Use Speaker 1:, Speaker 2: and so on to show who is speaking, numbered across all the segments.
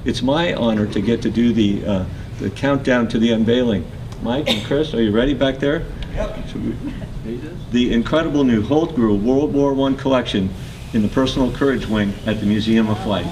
Speaker 1: it's my honor to get to do the countdown to the unveiling. Mike and Chris, are you ready back there?
Speaker 2: Yep.
Speaker 1: The incredible new Holt-Grew World War I collection in the Personal Courage Wing at the Museum of Flight.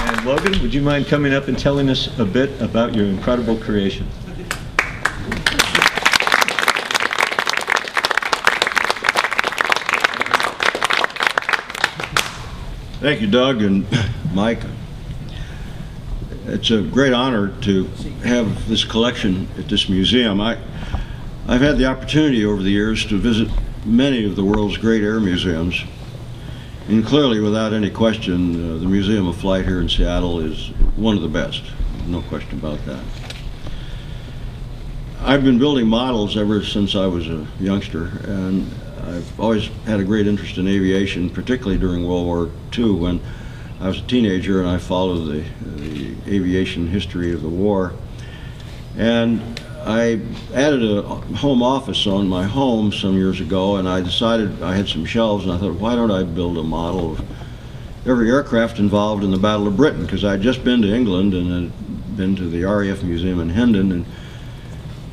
Speaker 1: And Logan, would you mind coming up and telling us a bit about your incredible creation?
Speaker 3: Thank you, Doug and Mike. It's a great honor to have this collection at this museum. I've had the opportunity over the years to visit many of the world's great air museums, and clearly, without any question, the Museum of Flight here in Seattle is one of the best. No question about that. I've been building models ever since I was a youngster, and I've always had a great interest in aviation, particularly during World War II when I was a teenager and I followed the aviation history of the war. And I added a home office on my home some years ago, and I decided I had some shelves, and I thought, why don't I build a model of every aircraft involved in the Battle of Britain? Because I'd just been to England and had been to the RAF Museum in Hendon, and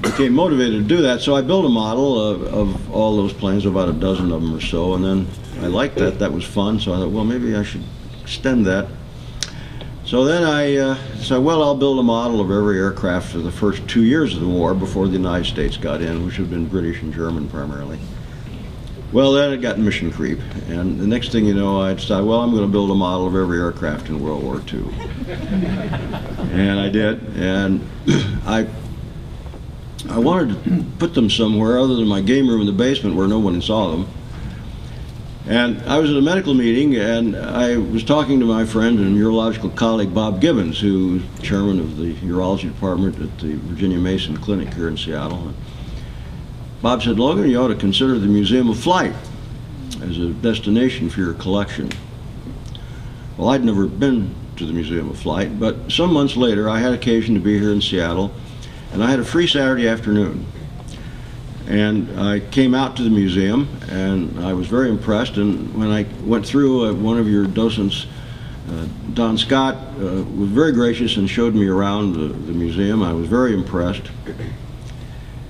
Speaker 3: became motivated to do that, so I built a model of all those planes, about a dozen of them or so, and then I liked that. That was fun, so I thought, well, maybe I should extend that. So then I said, well, I'll build a model of every aircraft for the first 2 years of the war before the United States got in, which had been British and German primarily. Well, then it got mission creep, and the next thing you know, I decided, well, I'm going to build a model of every aircraft in World War II. And I did, and I wanted to put them somewhere other than my game room in the basement where no one saw them. And I was at a medical meeting, and I was talking to my friend and urological colleague Bob Gibbons, who is chairman of the urology department at the Virginia Mason Clinic here in Seattle. And Bob said, Logan, you ought to consider the Museum of Flight as a destination for your collection. Well, I'd never been to the Museum of Flight, but some months later I had occasion to be here in Seattle, and I had a free Saturday afternoon. And I came out to the museum, and I was very impressed. And when I went through, one of your docents, Don Scott, was very gracious and showed me around the museum. I was very impressed.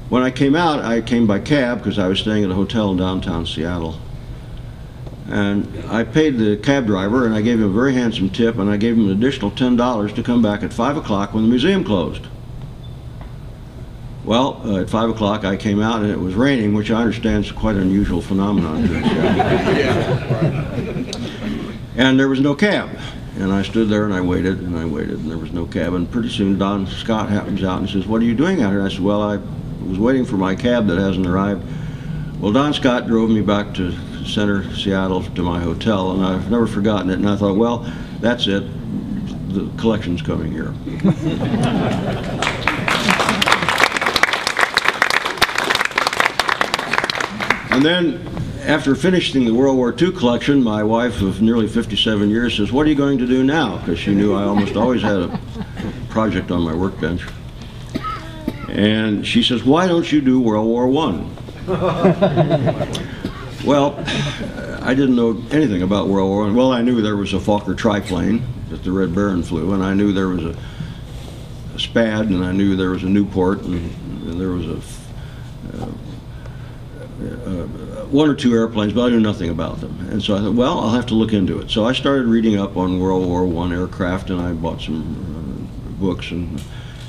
Speaker 3: When I came out, I came by cab because I was staying at a hotel in downtown Seattle. And I paid the cab driver, and I gave him a very handsome tip, and I gave him an additional $10 to come back at 5 o'clock when the museum closed. Well, at 5 o'clock I came out and it was raining, which I understand is quite an unusual phenomenon here in Seattle. And there was no cab. And I stood there and I waited and I waited, and there was no cab. And pretty soon Don Scott happens out and says, what are you doing out here? And I said, well, I was waiting for my cab that hasn't arrived. Well, Don Scott drove me back to center Seattle to my hotel, and I've never forgotten it. And I thought, well, that's it. The collection's coming here. And then, after finishing the World War II collection, my wife of nearly 57 years says, what are you going to do now? Because she knew I almost always had a project on my workbench. And she says, why don't you do World War I? Well, I didn't know anything about World War I. Well, I knew there was a Fokker triplane that the Red Baron flew, and I knew there was a Spad, and I knew there was a Newport, and there was a one or two airplanes, but I knew nothing about them. And so I thought, well, I'll have to look into it. So I started reading up on World War I aircraft, and I bought some books and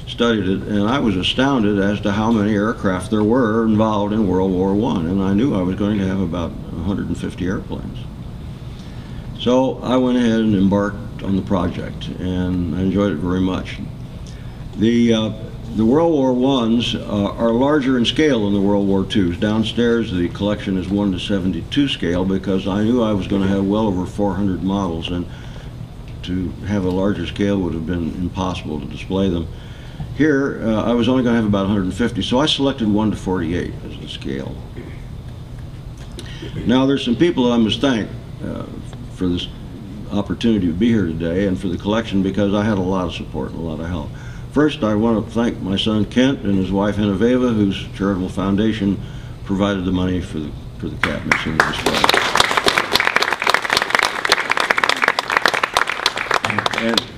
Speaker 3: studied it, and I was astounded as to how many aircraft there were involved in World War I, and I knew I was going to have about 150 airplanes. So I went ahead and embarked on the project, and I enjoyed it very much. The World War I's are larger in scale than the World War II's. Downstairs, the collection is 1:72 scale because I knew I was going to have well over 400 models, and to have a larger scale would have been impossible to display them. Here, I was only going to have about 150, so I selected 1:48 as the scale. Now, there's some people that I must thank for this opportunity to be here today and for the collection, because I had a lot of support and a lot of help. First, I want to thank my son Kent and his wife Genoveva, whose charitable foundation provided the money for the cabinets in this way.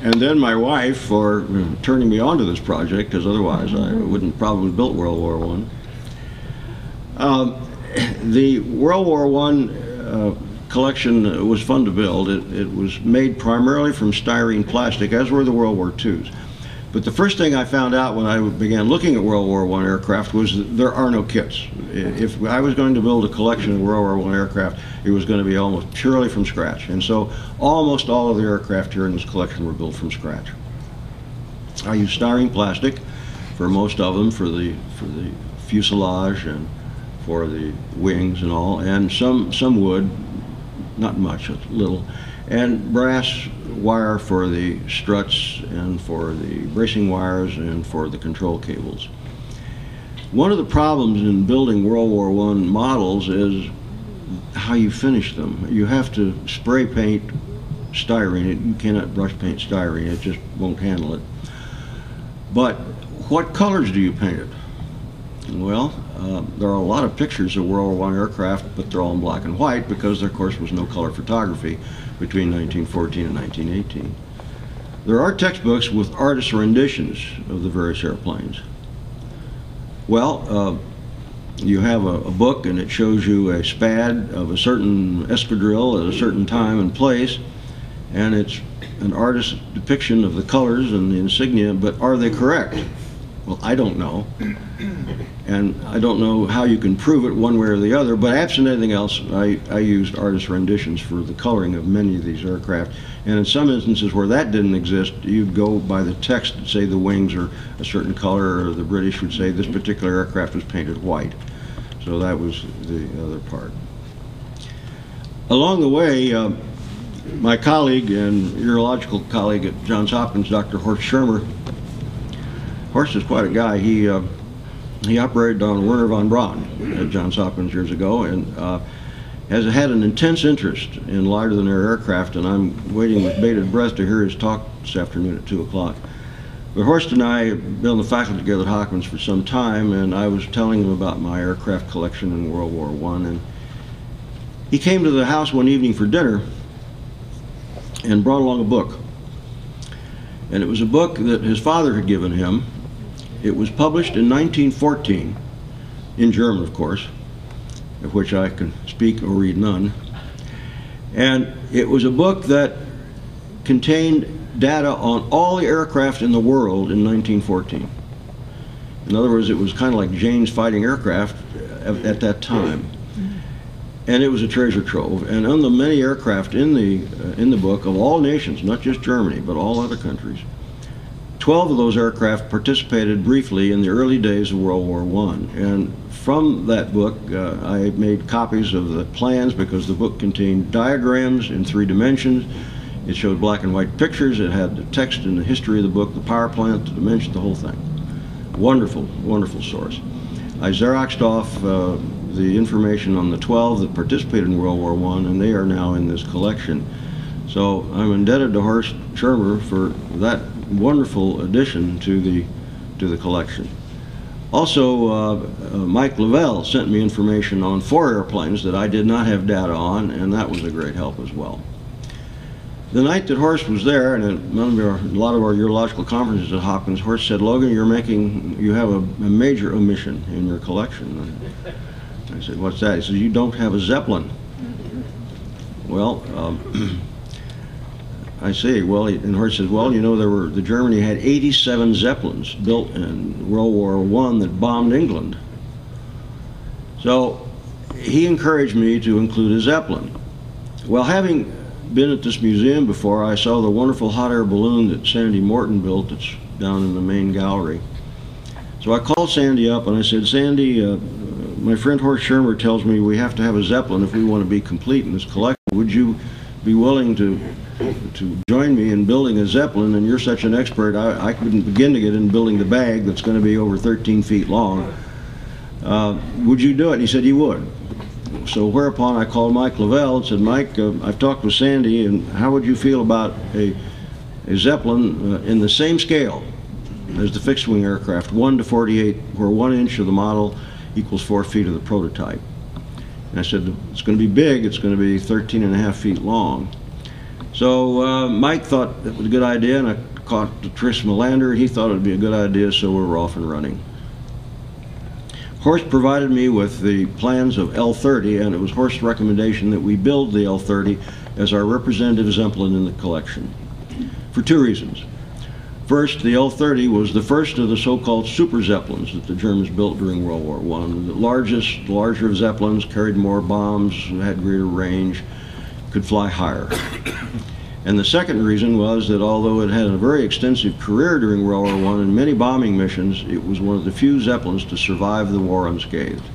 Speaker 3: And then my wife for turning me on to this project, because otherwise I wouldn't probably built World War I. The World War I collection was fun to build. It was made primarily from styrene plastic, as were the World War IIs. But the first thing I found out when I began looking at World War I aircraft was that there are no kits. If I was going to build a collection of World War I aircraft, it was going to be almost purely from scratch. And so almost all of the aircraft here in this collection were built from scratch. I used styrene plastic for most of them, for the fuselage and for the wings and all, and some wood, not much, a little, and brass wire for the struts and for the bracing wires and for the control cables. One of the problems in building World War I models is how you finish them. You have to spray paint styrene. You cannot brush paint styrene. It just won't handle it. But what colors do you paint it? Well, there are a lot of pictures of World War I aircraft, but they're all in black and white because there, of course, was no color photography between 1914 and 1918. There are textbooks with artist renditions of the various airplanes. Well, you have a book and it shows you a SPAD of a certain escadrille at a certain time and place, and it's an artist's depiction of the colors and the insignia, but are they correct? Well, I don't know, and I don't know how you can prove it one way or the other, but absent anything else, I used artist renditions for the coloring of many of these aircraft, and in some instances where that didn't exist, you'd go by the text and say the wings are a certain color, or the British would say this particular aircraft was painted white. So that was the other part. Along the way, my colleague and urological colleague at Johns Hopkins, Dr. Horst Schirmer. Horst is quite a guy. He operated on Werner von Braun at Johns Hopkins years ago, and has had an intense interest in lighter-than-air aircraft, and I'm waiting with bated breath to hear his talk this afternoon at 2 o'clock. But Horst and I have been on the faculty together at Hopkins for some time, and I was telling him about my aircraft collection in World War I, and he came to the house one evening for dinner and brought along a book. And it was a book that his father had given him. It was published in 1914, in German, of course, of which I can speak or read none. And it was a book that contained data on all the aircraft in the world in 1914. In other words, it was kind of like Jane's fighting aircraft at that time. And it was a treasure trove. And on the many aircraft in the book of all nations, not just Germany, but all other countries, 12 of those aircraft participated briefly in the early days of World War I. And from that book, I made copies of the plans because the book contained diagrams in 3 dimensions. It showed black and white pictures. It had the text and the history of the book, the power plant, the dimension, the whole thing. Wonderful, wonderful source. I Xeroxed off the information on the 12 that participated in World War I, and they are now in this collection. So I'm indebted to Horst Schirmer for that wonderful addition to the collection. Also, Mike Lavelle sent me information on 4 airplanes that I did not have data on, and that was a great help as well. The night that Horst was there, and at a lot of our urological conferences at Hopkins, Horst said, "Logan, you have a major omission in your collection." And I said, "What's that?" He said, "You don't have a Zeppelin." Well, I see. Well, and Horst says, "Well, you know, the Germany had 87 Zeppelins built in World War I that bombed England." So he encouraged me to include a Zeppelin. Well, having been at this museum before, I saw the wonderful hot air balloon that Sandy Morton built that's down in the main gallery. So I called Sandy up and I said, "Sandy, my friend Horst Schirmer tells me we have to have a Zeppelin if we want to be complete in this collection. Would you be willing to join me in building a Zeppelin? And you're such an expert, I couldn't begin to get in building the bag that's going to be over 13 feet long. Would you do it?" And he said he would. So whereupon I called Mike Lavelle and said, "Mike, I've talked with Sandy, and how would you feel about a Zeppelin in the same scale as the fixed-wing aircraft, 1 to 48, where 1 inch of the model equals 4 feet of the prototype. And I said, it's going to be big, it's going to be 13.5 feet long. So Mike thought it was a good idea, and I caught Tris Melander. He thought it would be a good idea, so we were off and running. Horst provided me with the plans of L-30, and it was Horst's recommendation that we build the L-30 as our representative Zeppelin in the collection, for 2 reasons. First, the L-30 was the first of the so-called super Zeppelins that the Germans built during World War I. The larger of Zeppelins, carried more bombs, had greater range, could fly higher. And the second reason was that although it had a very extensive career during World War I and many bombing missions, it was one of the few Zeppelins to survive the war unscathed.